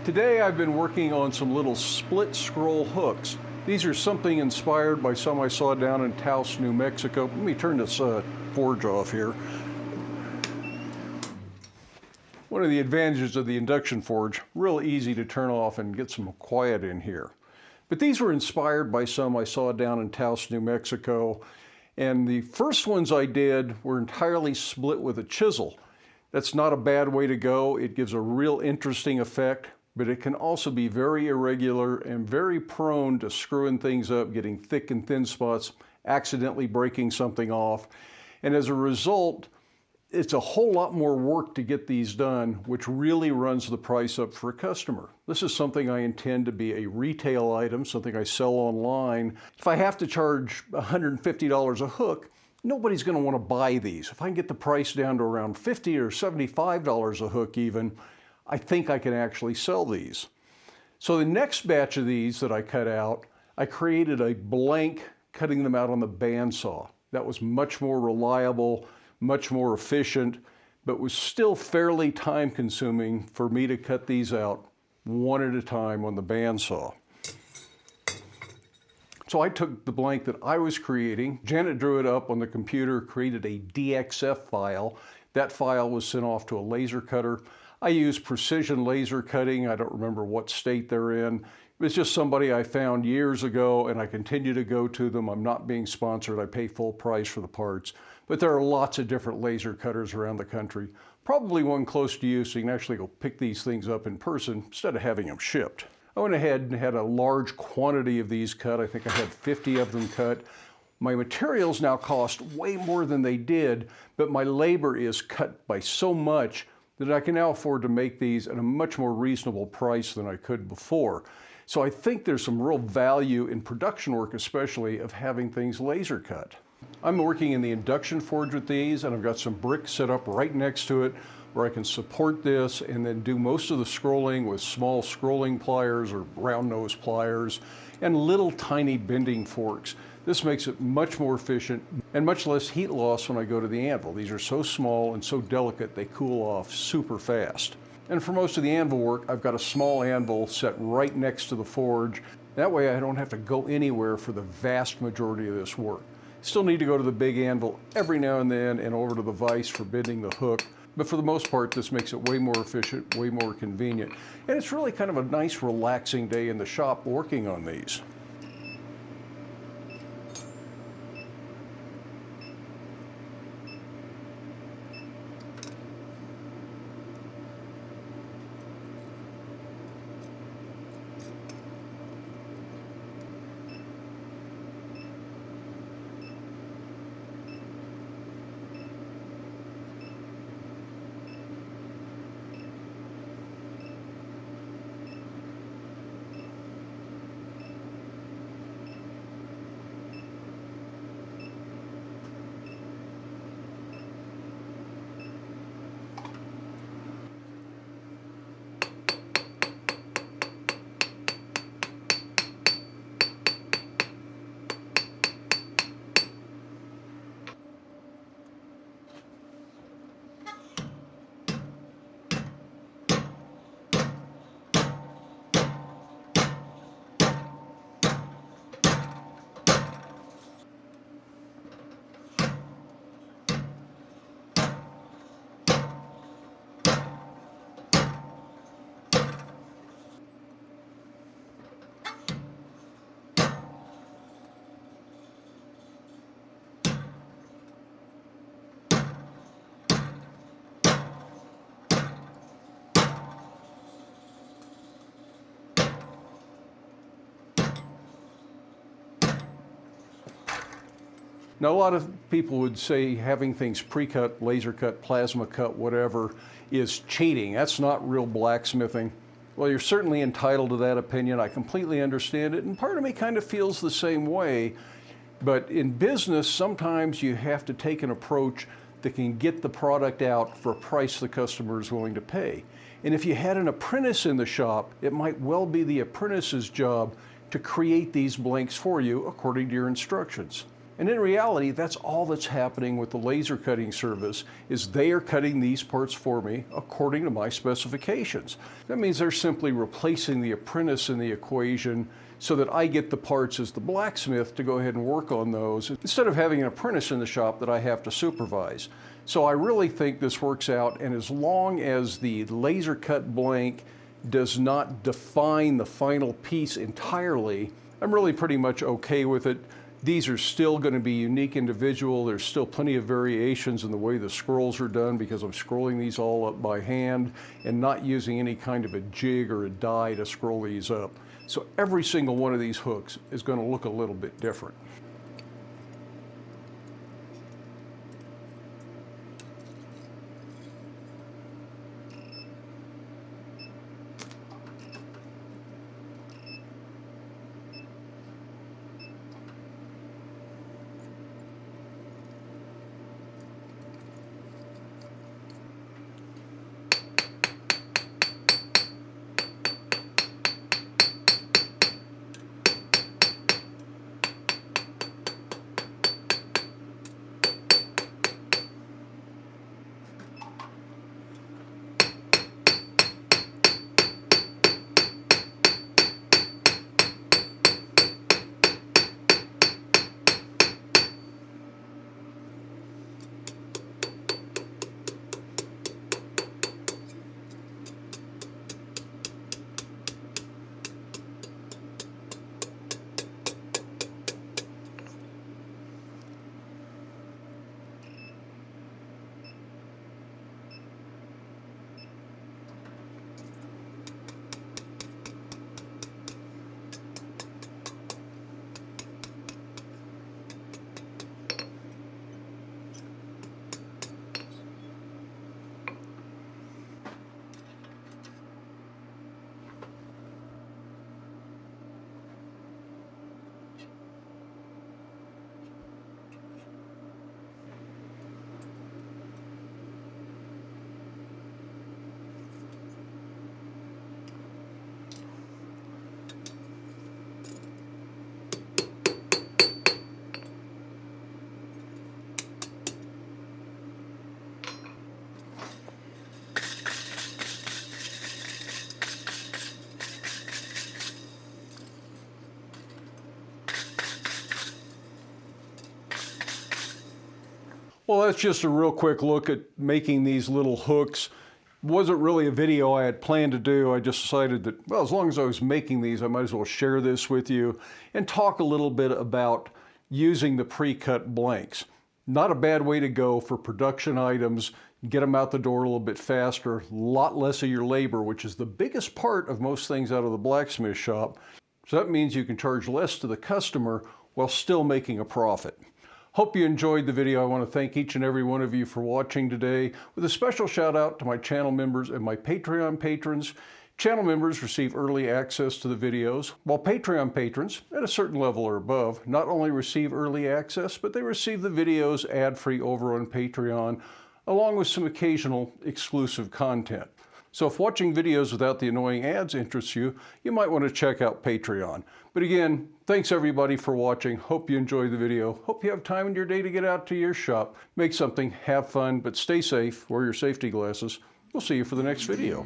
Today I've been working on some little split scroll hooks. These are something inspired by some I saw down in Taos, New Mexico. Let me turn this forge off here. One of the advantages of the induction forge, real easy to turn off and get some quiet in here. But these were inspired by some I saw down in Taos, New Mexico. And the first ones I did were entirely split with a chisel. That's not a bad way to go. It gives a real interesting effect, but it can also be very irregular and very prone to screwing things up, getting thick and thin spots, accidentally breaking something off. And as a result, it's a whole lot more work to get these done, which really runs the price up for a customer. This is something I intend to be a retail item, something I sell online. If I have to charge $150 a hook, nobody's going to want to buy these. If I can get the price down to around $50 or $75 a hook even, I think I can actually sell these. So the next batch of these that I cut out, I created a blank cutting them out on the bandsaw. That was much more reliable, much more efficient, but was still fairly time consuming for me to cut these out one at a time on the bandsaw. So I took the blank that I was creating, Janet drew it up on the computer, created a DXF file. That file was sent off to a laser cutter. I use precision laser cutting. I don't remember what state they're in. It was just somebody I found years ago, and I continue to go to them. I'm not being sponsored. I pay full price for the parts. But there are lots of different laser cutters around the country. Probably one close to you, so you can actually go pick these things up in person instead of having them shipped. I went ahead and had a large quantity of these cut. I think I had 50 of them cut. My materials now cost way more than they did, but my labor is cut by so much that I can now afford to make these at a much more reasonable price than I could before. So I think there's some real value in production work, especially of having things laser cut. I'm working in the induction forge with these, and I've got some bricks set up right next to it where I can support this and then do most of the scrolling with small scrolling pliers or round nose pliers and little tiny bending forks. This makes it much more efficient and much less heat loss when I go to the anvil. These are so small and so delicate, they cool off super fast. And for most of the anvil work, I've got a small anvil set right next to the forge. That way I don't have to go anywhere for the vast majority of this work. Still need to go to the big anvil every now and then and over to the vise for bending the hook. But for the most part, this makes it way more efficient, way more convenient. And it's really kind of a nice, relaxing day in the shop working on these. Now, a lot of people would say having things pre-cut, laser cut, plasma cut, whatever, is cheating. That's not real blacksmithing. Well, you're certainly entitled to that opinion. I completely understand it, and part of me kind of feels the same way. But in business, sometimes you have to take an approach that can get the product out for a price the customer is willing to pay. And if you had an apprentice in the shop, it might well be the apprentice's job to create these blanks for you according to your instructions. And in reality, that's all that's happening with the laser cutting service, is they are cutting these parts for me according to my specifications. That means they're simply replacing the apprentice in the equation so that I get the parts as the blacksmith to go ahead and work on those instead of having an apprentice in the shop that I have to supervise. So I really think this works out, and as long as the laser cut blank does not define the final piece entirely, I'm really pretty much okay with it. These are still going to be unique individual. There's still plenty of variations in the way the scrolls are done because I'm scrolling these all up by hand and not using any kind of a jig or a die to scroll these up. So every single one of these hooks is going to look a little bit different. Well, that's just a real quick look at making these little hooks. Wasn't really a video I had planned to do. I just decided that, well, as long as I was making these, I might as well share this with you and talk a little bit about using the pre-cut blanks. Not a bad way to go for production items. Get them out the door a little bit faster, a lot less of your labor, which is the biggest part of most things out of the blacksmith shop. So that means you can charge less to the customer while still making a profit. Hope you enjoyed the video. I want to thank each and every one of you for watching today, with a special shout out to my channel members and my Patreon patrons. Channel members receive early access to the videos, while Patreon patrons, at a certain level or above, not only receive early access, but they receive the videos ad-free over on Patreon, along with some occasional exclusive content. So if watching videos without the annoying ads interests you, you might want to check out Patreon. But again, thanks everybody for watching. Hope you enjoyed the video. Hope you have time in your day to get out to your shop, make something, have fun, but stay safe, wear your safety glasses. We'll see you for the next video.